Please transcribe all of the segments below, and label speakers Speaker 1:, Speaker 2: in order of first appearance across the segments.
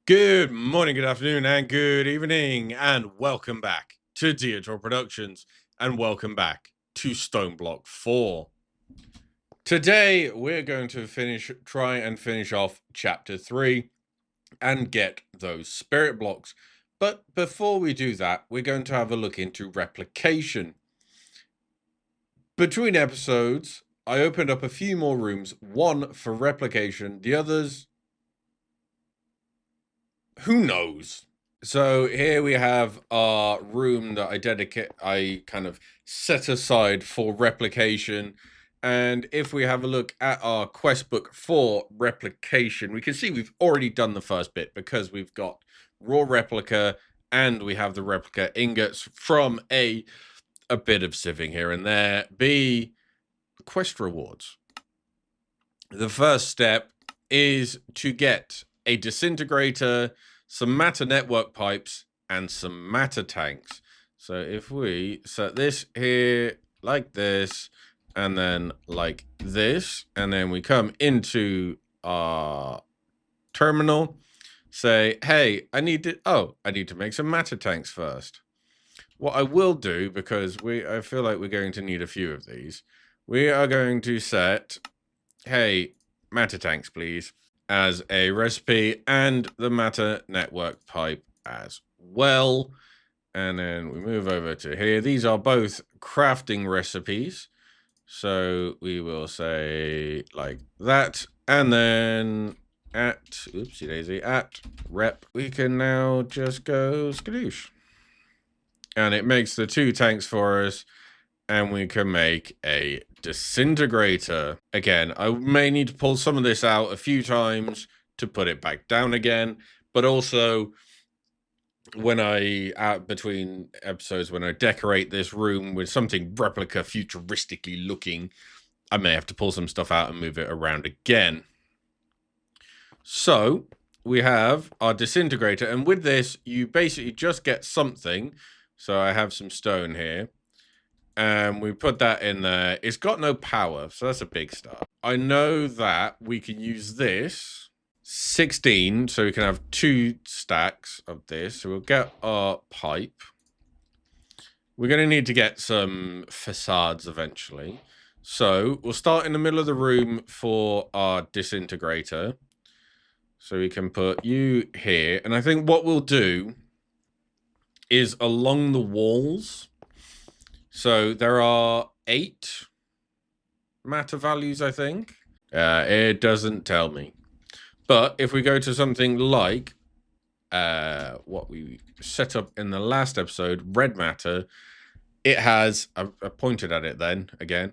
Speaker 1: Good morning, good afternoon, and good evening, and welcome back to Diotior Productions, and welcome back to Stoneblock 4. Today, we're going to try and finish off Chapter 3 and get those spirit blocks. But before we do that, we're going to have a look into Replication. Between episodes, I opened up a few more rooms, one for Replication, the others, who knows? So here we have our room that I kind of set aside for Replication. And if we have a look at our quest book for Replication, we can see we've already done the first bit because we've got raw replica and we have the replica ingots from a bit of sieving here and there. B, quest rewards. The first step is to get a disintegrator, some matter network pipes, and some matter tanks. So if we set this here like this, and then like this, and then we come into our terminal, say, hey, I need to make some matter tanks first. What I will do, because I feel like we're going to need a few of these, we are going to set, hey, matter tanks, please, as a recipe, and the matter network pipe as well. And then we move over to here. These are both crafting recipes. So we will say like that. And then at rep, we can now just go skadoosh. And it makes the 2 tanks for us. And we can make a disintegrator. Again, I may need to pull some of this out a few times to put it back down again, but also when between episodes, when I decorate this room with something replica futuristically looking, I may have to pull some stuff out and move it around again. So we have our disintegrator, and with this, you basically just get something. So I have some stone here. And we put that in there. It's got no power, so that's a big start. I know that we can use this 16, so we can have 2 stacks of this. So we'll get our pipe. We're going to need to get some facades eventually. So we'll start in the middle of the room for our disintegrator. So we can put you here. And I think what we'll do is along the walls. So there are 8 matter values, I think. It doesn't tell me. But if we go to something like what we set up in the last episode, red matter, it has, I pointed at it then, again,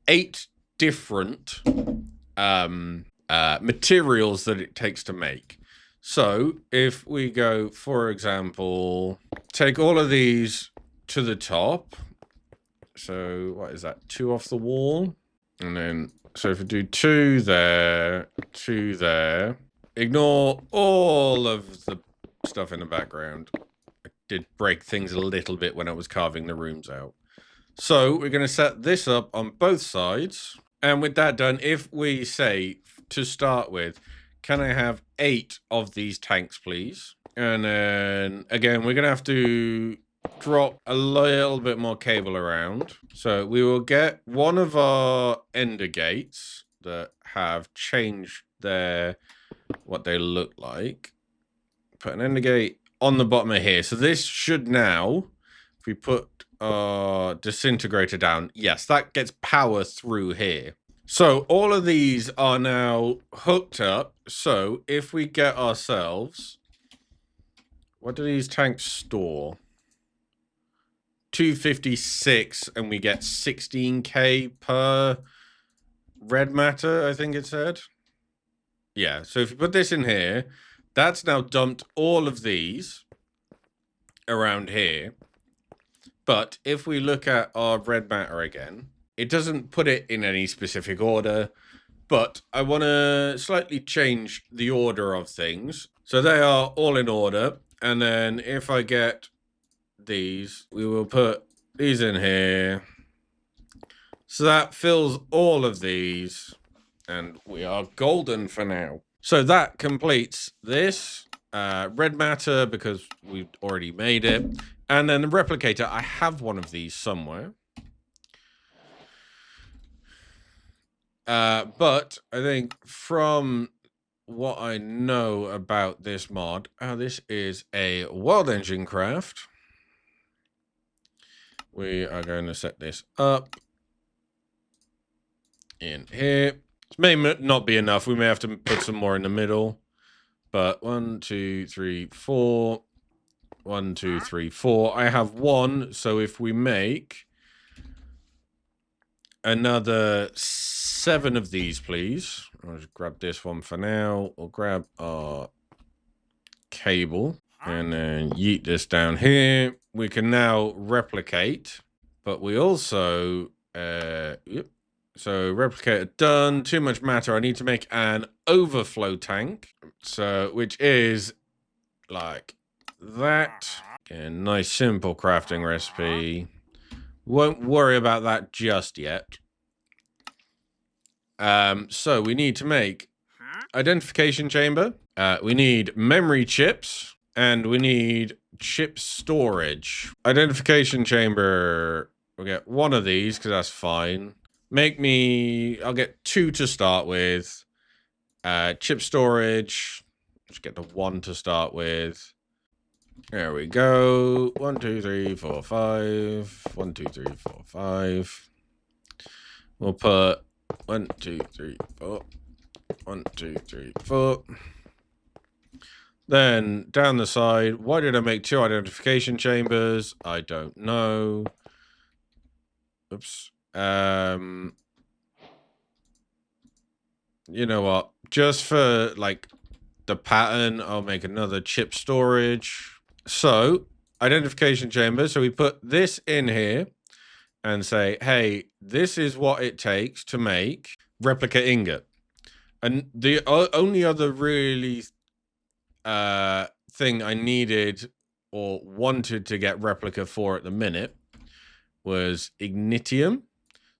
Speaker 1: 8 different materials that it takes to make. So if we go, for example, take all of these to the top. So what is that? 2 off the wall. And then, so if we do 2 there, 2 there, ignore all of the stuff in the background. I did break things a little bit when I was carving the rooms out. So we're going to set this up on both sides. And with that done, if we say to start with, can I have 8 of these tanks, please? And then again, we're going to have to drop a little bit more cable around. So we will get one of our ender gates that have changed what they look like. Put an ender gate on the bottom of here. So this should now, if we put our disintegrator down, yes, that gets power through here. So all of these are now hooked up. So if we get ourselves, what do these tanks store? 256, and we get 16k per red matter, I think it said. Yeah, so if you put this in here, that's now dumped all of these around here. But if we look at our red matter again, it doesn't put it in any specific order, but I want to slightly change the order of things. So they are all in order, and then if I get these, we will put these in here. So that fills all of these, and we are golden for now. So that completes this. red matter because we've already made it. And then the replicator, I have one of these somewhere. But I think from what I know about this mod, this is a world engine craft. We are going to set this up in here. This may not be enough. We may have to put some more in the middle. But 1, 2, 3, 4. 1, 2, 3, 4. I have one. So if we make another 7 of these, please. I'll just grab this one for now. We'll grab our cable and then yeet this down here. We can now replicate, but we also, yep. So replicator done. Too much matter. I need to make an overflow tank. So, which is like that. A nice simple crafting recipe. Won't worry about that just yet. So we need to make identification chamber. We need memory chips, and we need chip storage. Identification chamber, we'll get one of these because that's fine. I'll get 2 to start with. Chip storage, just get the 1 to start with. There we go. 1, 2, 3, 4, 5. 1, 2, 3, 4, 5. We'll put 1, 2, 3, 4. 1, 2, 3, 4. Then down the side, why did I make 2 identification chambers? I don't know. Oops. You know what? Just for like the pattern, I'll make another chip storage. So, identification chamber. So we put this in here and say, hey, this is what it takes to make replica ingot. And the only other really thing I needed or wanted to get replica for at the minute was ignitium.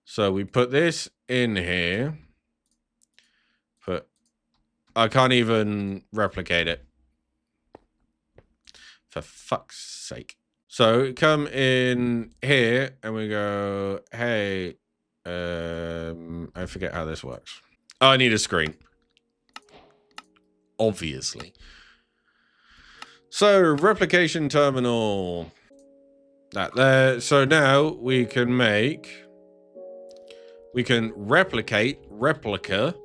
Speaker 1: So we put this in here. I can't even replicate it. For fuck's sake. So come in here and we go, hey, I forget how this works. Oh, I need a screen. Obviously. So replication terminal. That there. So now we can replicate replica.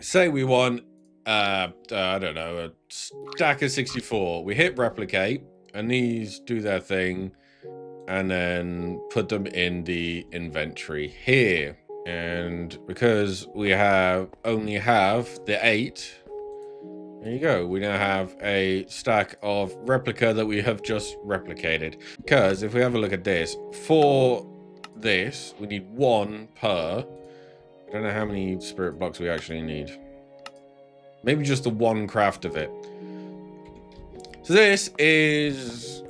Speaker 1: Say we want I don't know, a stack of 64. We hit replicate, and these do their thing, and then put them in the inventory here. And because we only have the 8, there you go. We now have a stack of replica that we have just replicated. Because if we have a look at this, for this, we need 1 per. I don't know how many spirit blocks we actually need. Maybe just the 1 craft of it. So this is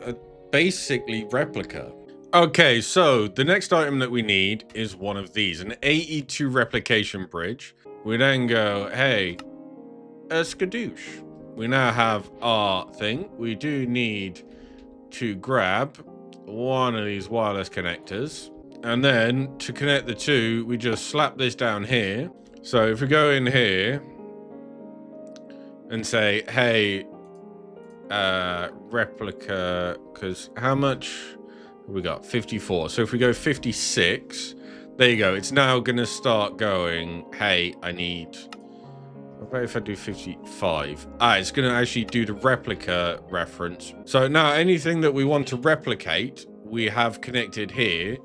Speaker 1: basically replica. Okay, so the next item that we need is one of these, an 82 replication bridge. We then go, hey, a skadoosh. We now have our thing. We do need to grab one of these wireless connectors. And then to connect the 2, we just slap this down here. So if we go in here and say, hey, replica, because how much have we got? 54. So if we go 56, there you go. It's now going to start going, hey, I need... What about if I do 55? It's going to actually do the replica reference. So now anything that we want to replicate, we have connected here.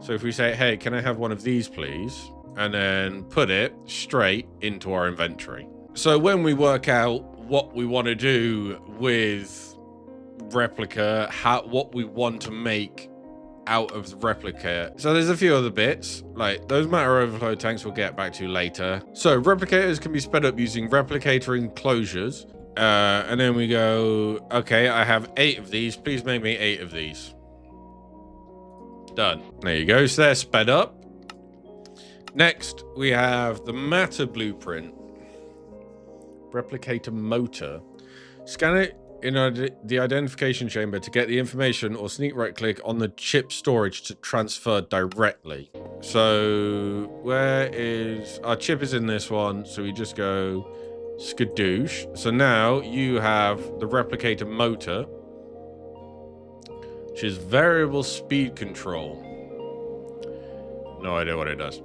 Speaker 1: So if we say, hey, can I have one of these, please? And then put it straight into our inventory. So when we work out what we want to do with replica, what we want to make out of the replica. So there's a few other bits, like those matter overflow tanks we'll get back to later. So replicators can be sped up using replicator enclosures. And then we go, okay, I have 8 of these. Please make me 8 of these. Done. There you go. So they're sped up. Next, we have the matter blueprint. Replicator motor. Scan it in the identification chamber to get the information or sneak right click on the chip storage to transfer directly. So where is our chip? Is in this one, so we just go skadoosh. So now you have the replicator motor, which is variable speed control. No idea what it does.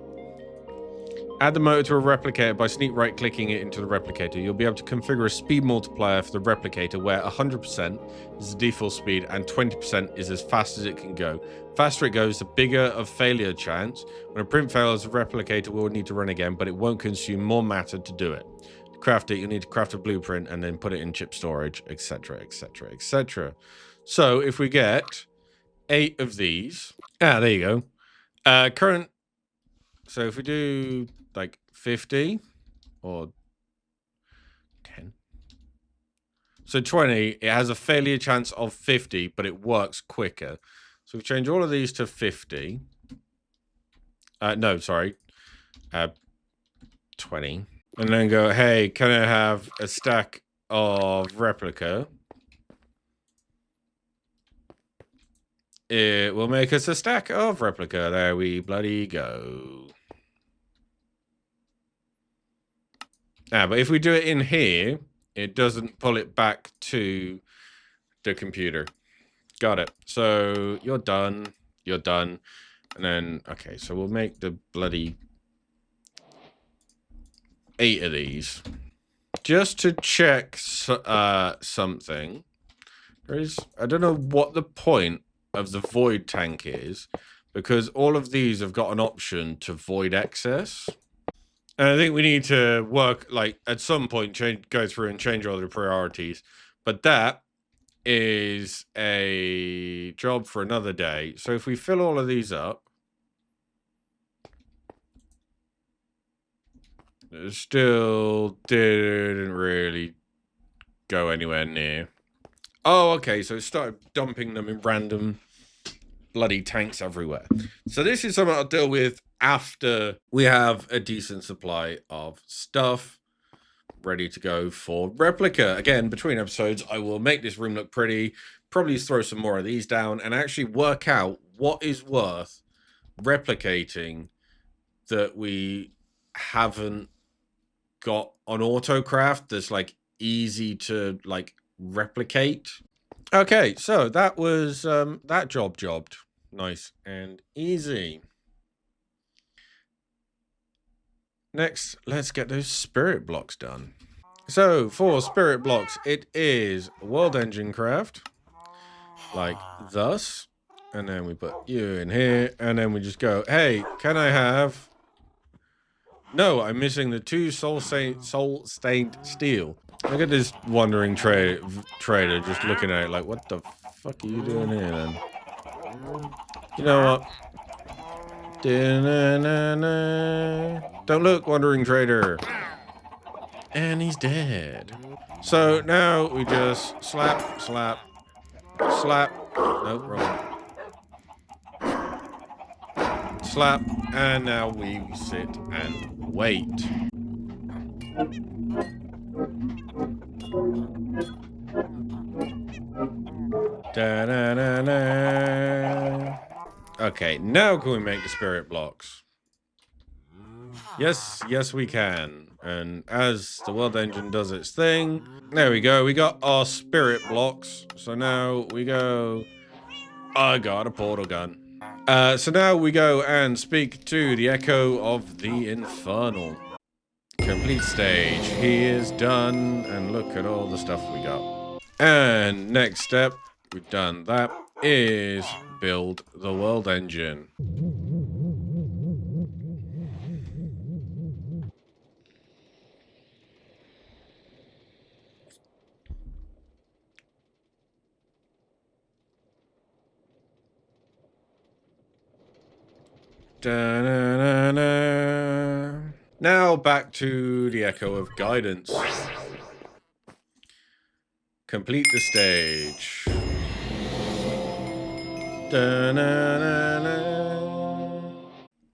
Speaker 1: Add the motor to a replicator by sneak right-clicking it into the replicator. You'll be able to configure a speed multiplier for the replicator where 100% is the default speed and 20% is as fast as it can go. Faster it goes, the bigger of failure chance. When a print fails, the replicator will need to run again, but it won't consume more matter to do it. To craft it, you'll need to craft a blueprint and then put it in chip storage, etc., etc., etc. So if we get 8 of these... there you go. Current... So if we do... like 50 or 10. So 20, it has a failure chance of 50, but it works quicker. So we change all of these to 50. No, sorry. 20. And then go, hey, can I have a stack of replica? It will make us a stack of replica. There we bloody go. But if we do it in here, it doesn't pull it back to the computer. Got it. So you're done. You're done. And then, okay, so we'll make the bloody 8 of these. Just to check something. I don't know what the point of the void tank is, because all of these have got an option to void excess. And I think we need to work, like, at some point, go through and change all the priorities. But that is a job for another day. So if we fill all of these up, it still didn't really go anywhere near. Oh, okay, so it started dumping them in random bloody tanks everywhere. So this is something I'll deal with after we have a decent supply of stuff ready to go for replica. Again, between episodes, I will make this room look pretty, probably throw some more of these down, and actually work out what is worth replicating that we haven't got on autocraft that's like easy to like replicate. Okay, so that was that jobbed. Nice and easy. Next, let's get those spirit blocks done. So, for spirit blocks, it is world engine craft, like thus. And then we put you in here, and then we just go, hey, can I have... No, I'm missing the 2 soul-stained steel. Look at this wandering trader just looking at it like, what the fuck are you doing here, then? You know what? Don't look, wandering trader. And he's dead. So now we just slap, slap, slap. Nope, wrong. Slap, and now we sit and wait. Da-na-na-na. Okay, now can we make the spirit blocks? Yes, yes we can. And as the world engine does its thing, there we go. We got our spirit blocks. So now we go... I got a portal gun. So now we go and speak to the Echo of the Infernal. Complete stage. He is done. And look at all the stuff we got. And next step, we've done that, is build the world engine. Da-na-na-na. Now back to the Echo of Guidance. Complete the stage.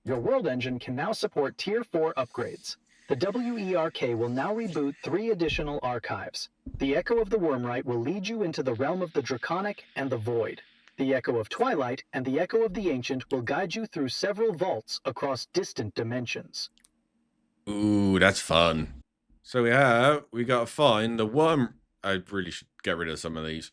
Speaker 2: Your world engine can now support Tier 4 upgrades. The WERK will now reboot 3 additional archives. The Echo of the Wormrite will lead you into the realm of the Draconic and the Void. The Echo of Twilight and the Echo of the Ancient will guide you through several vaults across distant dimensions.
Speaker 1: Ooh, that's fun. So we gotta find the worm. I really should get rid of some of these.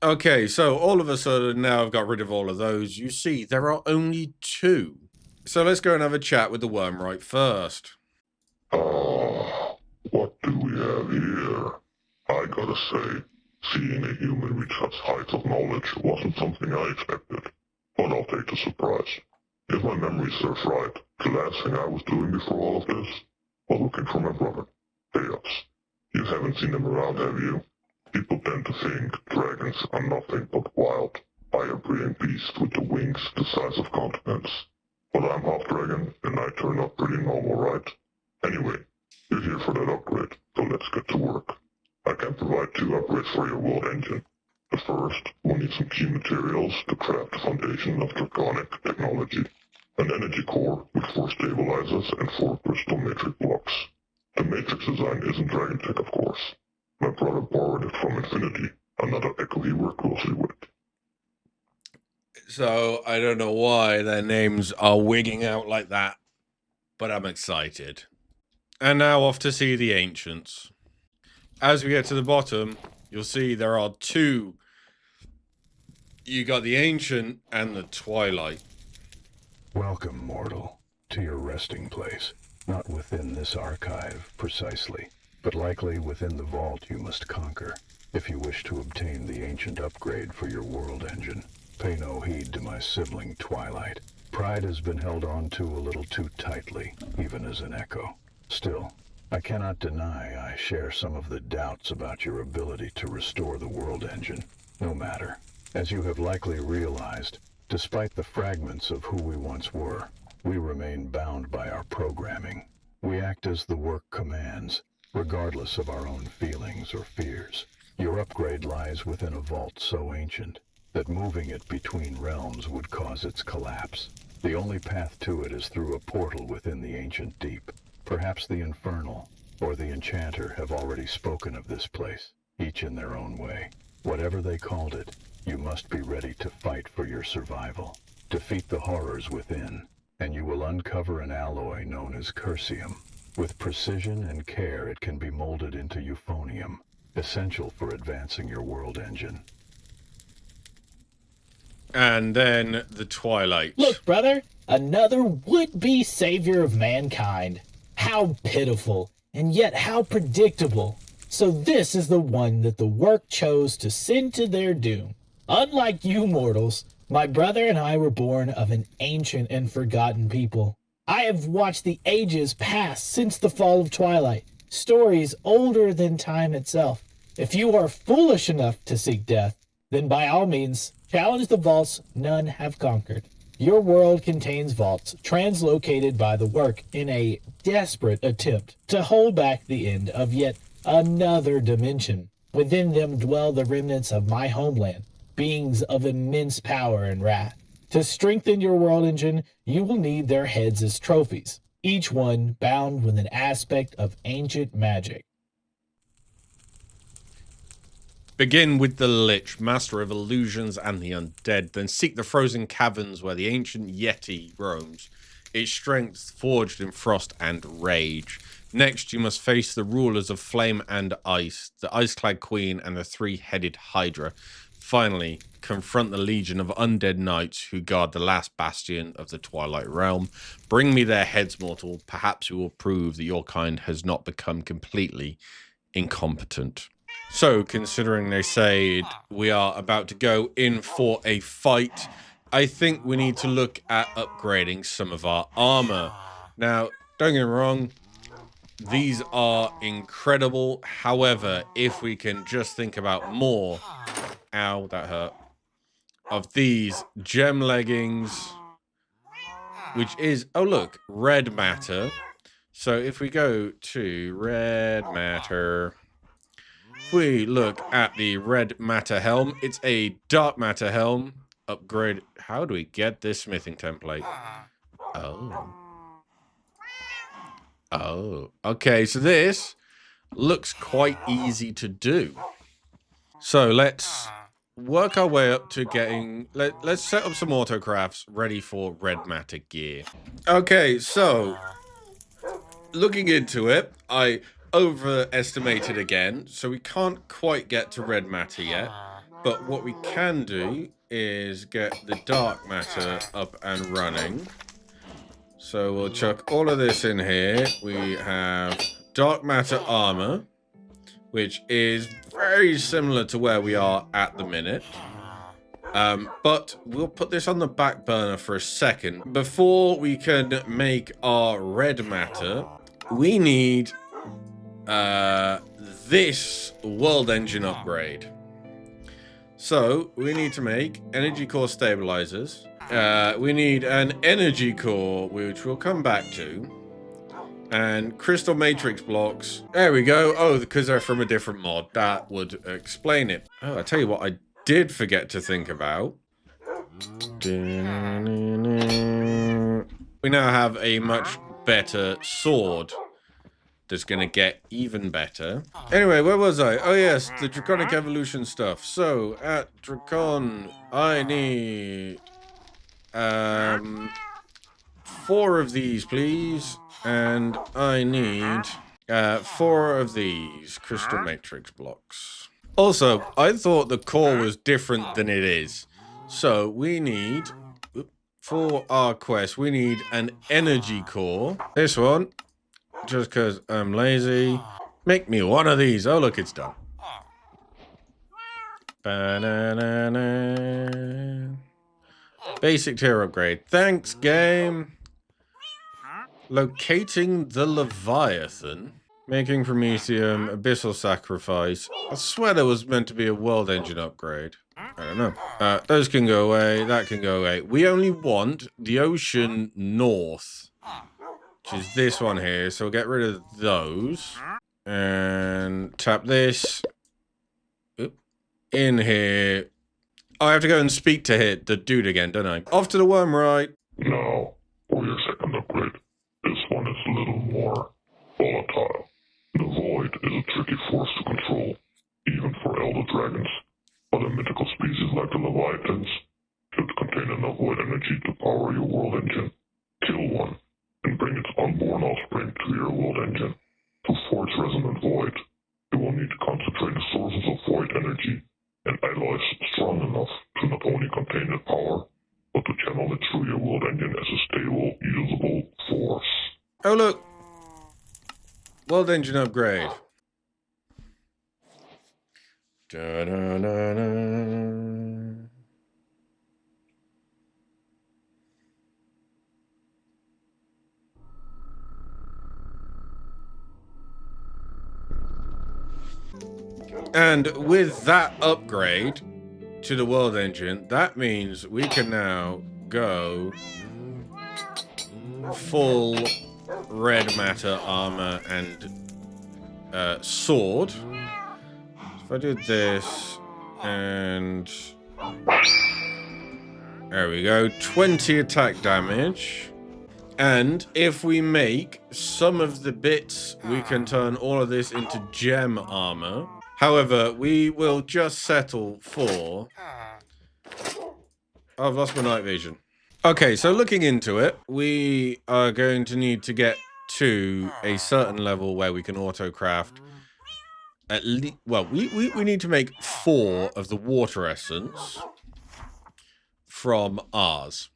Speaker 1: Okay, so all of a sudden now I've got rid of all of those. You see, there are only 2. So let's go and have a chat with the Wormrite first.
Speaker 3: What do we have here? I gotta say, seeing a human reach such heights of knowledge wasn't something I expected, but I'll take the surprise. If my memory serves right, the last thing I was doing before all of this was looking for my brother, Chaos. You haven't seen him around, have you? People tend to think dragons are nothing but wild, fire-breathing beasts with the wings the size of continents. But I'm half-dragon, and I turn out pretty normal, right? Anyway, you're here for that upgrade, so let's get to work. I can provide 2 upgrades for your world engine. The first, we'll need some key materials to craft the foundation of draconic technology. An energy core with 4 stabilizers and 4 crystal matrix blocks. The matrix design isn't dragon tech, of course. My brother borrowed it from Infinity, another echo he worked closely with.
Speaker 1: So I don't know why their names are wigging out like that, but I'm excited. And now off to see the Ancients. As we get to the bottom, you'll see there are 2. You got the Ancient and the Twilight.
Speaker 4: Welcome, mortal, to your resting place. Not within this archive, precisely, but likely within the vault you must conquer, if you wish to obtain the ancient upgrade for your world engine. Pay no heed to my sibling Twilight. Pride has been held on to a little too tightly, even as an echo. Still, I cannot deny I share some of the doubts about your ability to restore the world engine. No matter. As you have likely realized, despite the fragments of who we once were, we remain bound by our programming. We act as the work commands, regardless of our own feelings or fears. Your upgrade lies within a vault so ancient that moving it between realms would cause its collapse. The only path to it is through a portal within the ancient deep. Perhaps the Infernal or the Enchanter have already spoken of this place, each in their own way. Whatever they called it, you must be ready to fight for your survival. Defeat the horrors within, and you will uncover an alloy known as Cursium. With precision and care, it can be molded into euphonium, essential for advancing your world engine.
Speaker 1: And then the Twilight.
Speaker 5: Look, brother, another would-be savior of mankind. How pitiful, and yet how predictable. So this is the one that the work chose to send to their doom. Unlike you mortals, my brother and I were born of an ancient and forgotten people. I have watched the ages pass since the fall of Twilight, stories older than time itself. If you are foolish enough to seek death, then by all means, challenge the vaults none have conquered. Your world contains vaults translocated by the work in a desperate attempt to hold back the end of yet another dimension. Within them dwell the remnants of my homeland, beings of immense power and wrath. To strengthen your world engine, you will need their heads as trophies, each one bound with an aspect of ancient magic.
Speaker 1: Begin with the Lich, master of illusions and the undead, then seek the frozen caverns where the ancient Yeti roams, its strength forged in frost and rage. Next, you must face the rulers of flame and ice, the ice-clad queen and the 3-headed Hydra. Finally, confront the legion of undead knights who guard the last bastion of the Twilight Realm. Bring me their heads, mortal. Perhaps we will prove that your kind has not become completely incompetent. So, considering they said we are about to go in for a fight, I think we need to look at upgrading some of our armor. Now, don't get me wrong, these are incredible. However, if we can just think about more, ow, that hurt, of these gem leggings, which is, oh look, red matter. So if we go to red matter, if we look at the red matter helm, it's a dark matter helm. Upgrade. How do we get this smithing template? Oh. Oh, okay. So this looks quite easy to do. So let's work our way up to getting... Let's set up some autocrafts ready for red matter gear. Okay, so looking into it, I overestimated again, so we can't quite get to red matter yet. But what we can do is get the dark matter up and running. So we'll chuck all of this in here. We have dark matter armor, which is very similar to where we are at the minute. But we'll put this on the back burner for a second. Before we can make our red matter, we need this world engine upgrade. So we need to make energy core stabilizers. We need an energy core, which we'll come back to. And crystal matrix blocks. There we go. Oh, because they're from a different mod. That would explain it. Oh, I tell you what I did forget to think about. We now have a much better sword that's going to get even better. Anyway, where was I? Oh, yes, the Draconic Evolution stuff. So, at Dracon, I need 4 of these, please. And I need 4 of these crystal matrix blocks. Also, I thought the core was different than it is. So we need, for our quest, we need an energy core. This one, just because I'm lazy. Make me one of these. Oh, look, it's done. Ba-na-na-na. Basic tier upgrade. Thanks, game. Locating the Leviathan. Making Promethium, Abyssal Sacrifice. I swear there was meant to be a world engine upgrade. I don't know. Those can go away. That can go away. We only want the Ocean North, which is this one here. So we'll get rid of those. And tap this. Oop. In here. Oh, I have to go and speak to the dude again, don't I? Off to the worm, right?
Speaker 3: Now, for your second upgrade. This one is a little more volatile. The Void is a tricky force to control, even for elder dragons. Other mythical species like the Leviathans should contain enough void energy to power your world engine. Kill one, and bring its unborn offspring to your world engine. To forge resonant void, you will need to concentrate the sources of void energy and alloys strong enough to not only contain the power, but to channel it through your world engine as a stable, usable force.
Speaker 1: Oh, look. World engine upgrade. Da-da-da-da. And with that upgrade to the world engine, that means we can now go full red matter armor and sword. So if I do this and there we go, 20 attack damage. And if we make some of the bits, we can turn all of this into gem armor. However, we will just settle for... Oh, I've lost my night vision. Okay, so looking into it, we are going to need to get to a certain level where we can autocraft at least... Well, we need to make 4 of the water essence from ours.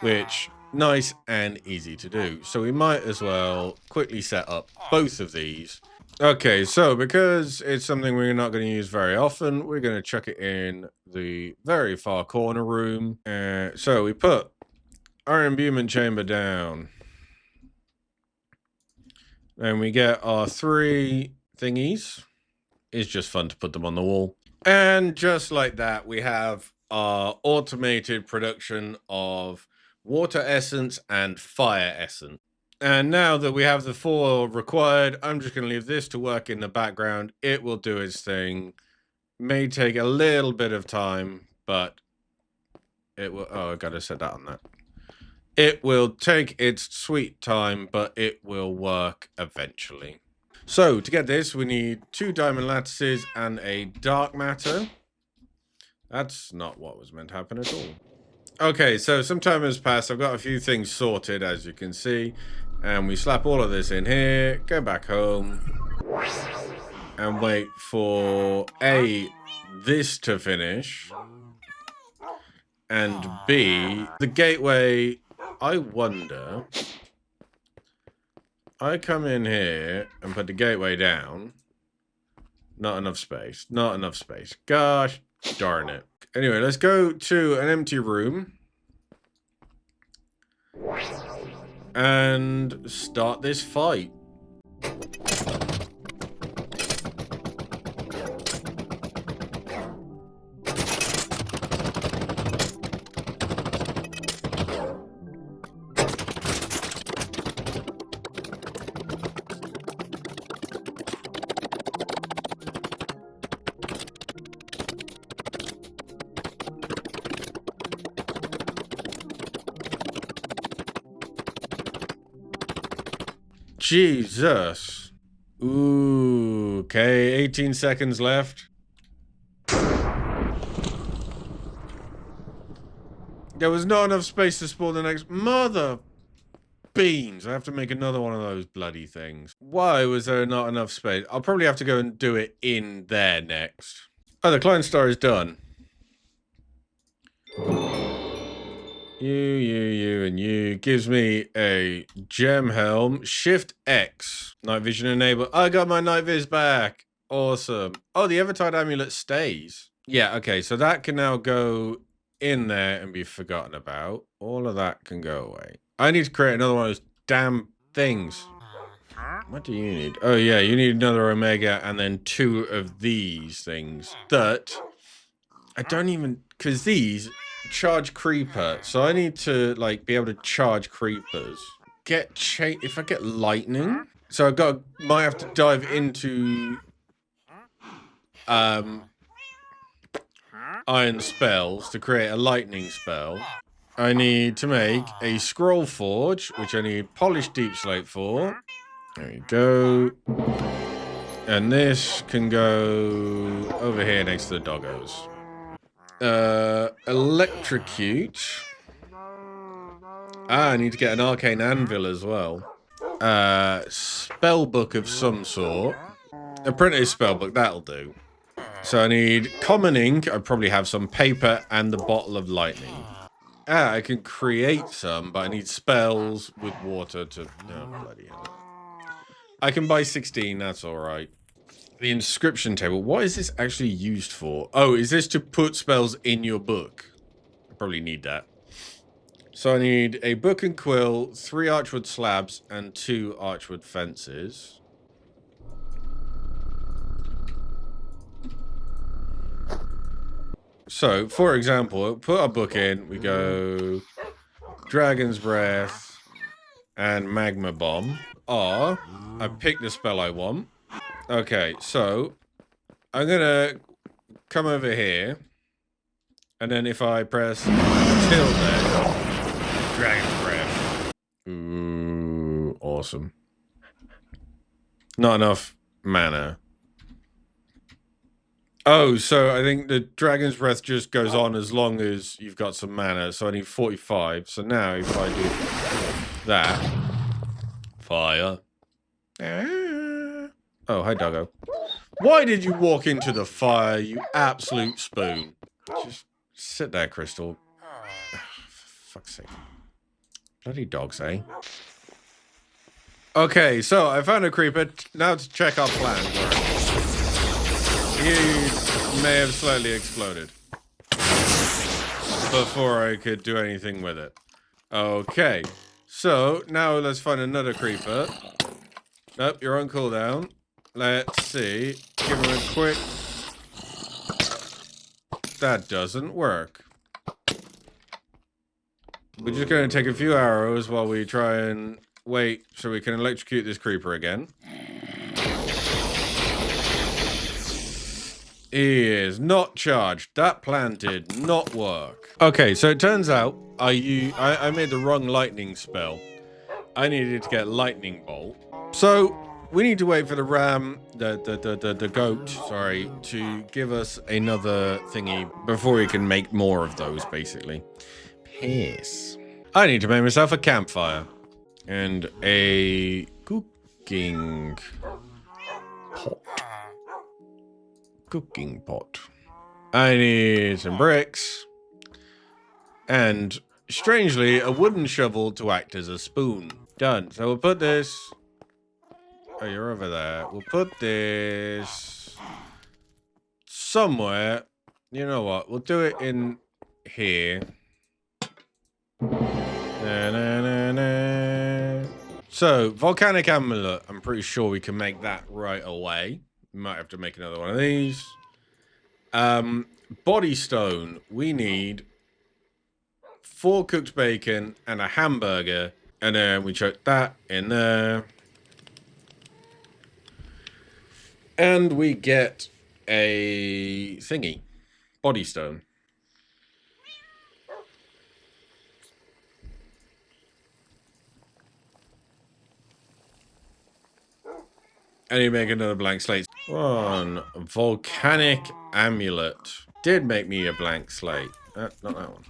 Speaker 1: Which... nice and easy to do. So we might as well quickly set up both of these. Okay, so because it's something we're not going to use very often, we're going to chuck it in the very far corner room. So we put our imbuement chamber down. Then we get our 3 thingies. It's just fun to put them on the wall. And just like that, we have our automated production of water essence and fire essence. And now that we have the 4 required, I'm just going to leave this to work in the background. It will do its thing. May take a little bit of time, but it will... Oh, I got to set that on that. It will take its sweet time, but it will work eventually. So, to get this, we need 2 diamond lattices and a dark matter. That's not what was meant to happen at all. Okay, so some time has passed. I've got a few things sorted, as you can see. And we slap all of this in here, go back home, and wait for A, this to finish, and B, the gateway. I wonder, I come in here and put the gateway down. Not enough space. Not enough space. Gosh darn it. Anyway, let's go to an empty room and start this fight. Jesus. Ooh, okay, 18 seconds left. There was not enough space to spawn the next mother beans. I have to make another one of those bloody things. Why was there not enough space? I'll probably have to go and do it in there next. Oh, the client star is done. You, and you. Gives me a gem helm. Shift X. Night vision enabled. I got my night viz back. Awesome. Oh, the Evertide amulet stays. Yeah, okay. So that can now go in there and be forgotten about. All of that can go away. I need to create another one of those damn things. What do you need? Oh, yeah. You need another Omega and then 2 of these things that I don't even... Because these... charge creeper, so I need to like be able to charge creepers. If I get lightning, so might have to dive into iron spells to create a lightning spell. I need to make a scroll forge, which I need polished deep slate for. There we go. And this can go over here next to the doggos. Electrocute. I need to get an arcane anvil as well. Spell book of some sort. Apprentice spell book, that'll do. So I need common ink. I probably have some paper and the bottle of lightning. I can create some, but I need spells with water to... Oh, bloody hell. I can buy 16, that's alright. The inscription table. What is this actually used for? Oh, is this to put spells in your book? I probably need that. So I need a book and quill, 3 archwood slabs, and 2 archwood fences. So, for example, put our book in. We go Dragon's Breath and Magma Bomb. Or, I pick the spell I want. Okay, so I'm gonna come over here, and then if I press tilde there, Dragon's Breath. Ooh, awesome. Not enough mana. Oh, so I think the Dragon's Breath just goes on as long as you've got some mana, so I need 45. So now if I do that, fire. Oh, hi, doggo. Why did you walk into the fire, you absolute spoon? Just sit there, Crystal. For fuck's sake. Bloody dogs, eh? Okay, so I found a creeper. Now to check our plan. He may have slightly exploded before I could do anything with it. Okay, so now let's find another creeper. Nope, you're on cooldown. Let's see. Give him a quick... That doesn't work. We're just going to take a few arrows while we try and wait so we can electrocute this creeper again. He is not charged. That plan did not work. Okay, so it turns out I made the wrong lightning spell. I needed to get lightning bolt. So we need to wait for the the goat, sorry, to give us another thingy before we can make more of those, basically. Piss. I need to make myself a campfire and a cooking pot. Cooking pot. I need some bricks and, strangely, a wooden shovel to act as a spoon. Done. So we'll put this. Oh, you're over there. We'll put this somewhere. You know what? We'll do it in here. Na, na, na, na. So, volcanic amulet. I'm pretty sure we can make that right away. We might have to make another one of these. Body stone. We need 4 cooked bacon and a hamburger. And then we chuck that in there. And we get a thingy. Body stone. And you make another blank slate. One. Volcanic amulet. Did make me a blank slate. Not that one.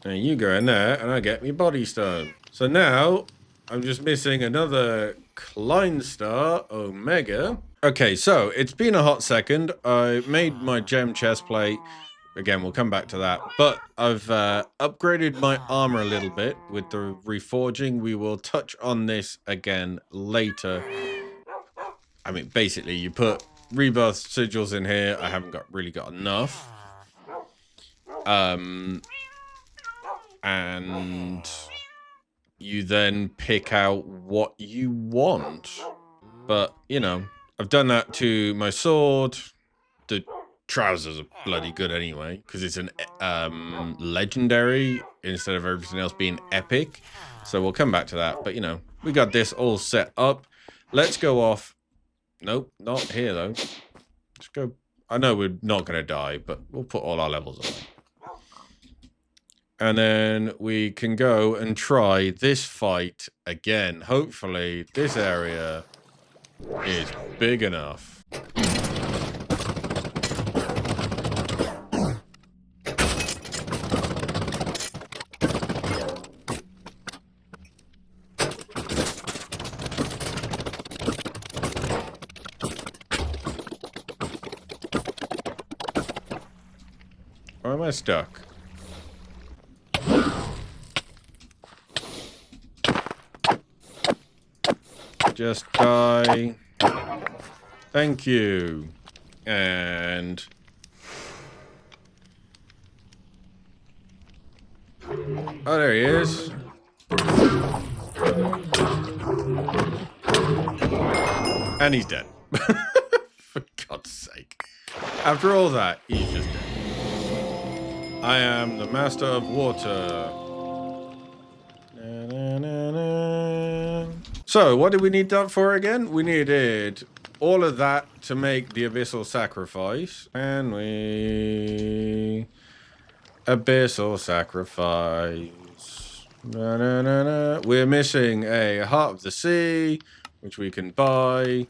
Speaker 1: And you go in there, and I get me body stone. So now, I'm just missing another Kleinstar Omega. Okay, so it's been a hot second. I made my gem chest plate. Again, we'll come back to that. But I've upgraded my armor a little bit with the reforging. We will touch on this again later. I mean, basically, you put rebirth sigils in here. I haven't really got enough. And you then pick out what you want. But, you know, I've done that to my sword. The trousers are bloody good anyway, because it's an legendary instead of everything else being epic. So we'll come back to that. But, you know, we got this all set up. Let's go off. Nope, not here, though. Let's go. I know we're not going to die, but we'll put all our levels away. And then we can go and try this fight again. Hopefully, this area is big enough. Why am I stuck? Just die. Thank you. And oh, there he is. And he's dead. For God's sake. After all that, he's just dead. I am the master of water. Na, na, na, na. So, what did we need that for again? We needed all of that to make the Abyssal Sacrifice. And we... Abyssal Sacrifice. Na, na, na, na. We're missing a Heart of the Sea, which we can buy.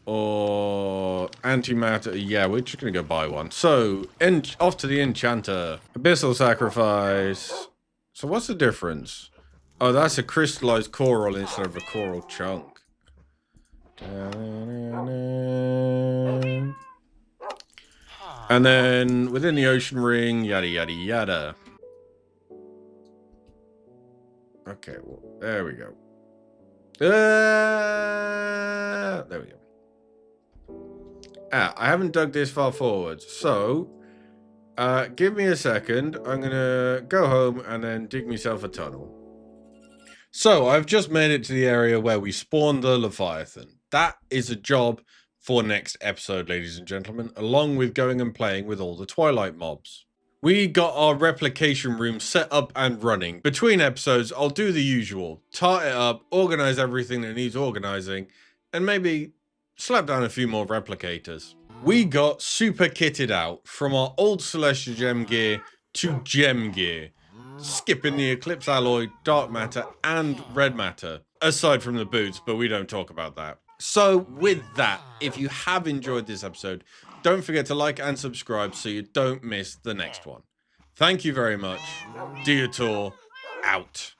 Speaker 1: Or antimatter. Yeah, we're just going to go buy one. So, off to the Enchanter. Abyssal Sacrifice. So, what's the difference? Oh, that's a crystallized coral instead of a coral chunk. And then within the ocean ring, yada, yada, yada. Okay, well, there we go. There we go. I haven't dug this far forward, so give me a second. I'm going to go home and then dig myself a tunnel. So, I've just made it to the area where we spawned the Leviathan. That is a job for next episode, ladies and gentlemen, along with going and playing with all the Twilight mobs. We got our replication room set up and running. Between episodes, I'll do the usual. Tart it up, organize everything that needs organizing, and maybe slap down a few more replicators. We got super kitted out from our old Celestial Gem gear to Gem gear, skipping the Eclipse Alloy, Dark Matter, and Red Matter, aside from the boots, but we don't talk about that. So with that, if you have enjoyed this episode, don't forget to like and subscribe so you don't miss the next one. Thank you very much. Diotior, out.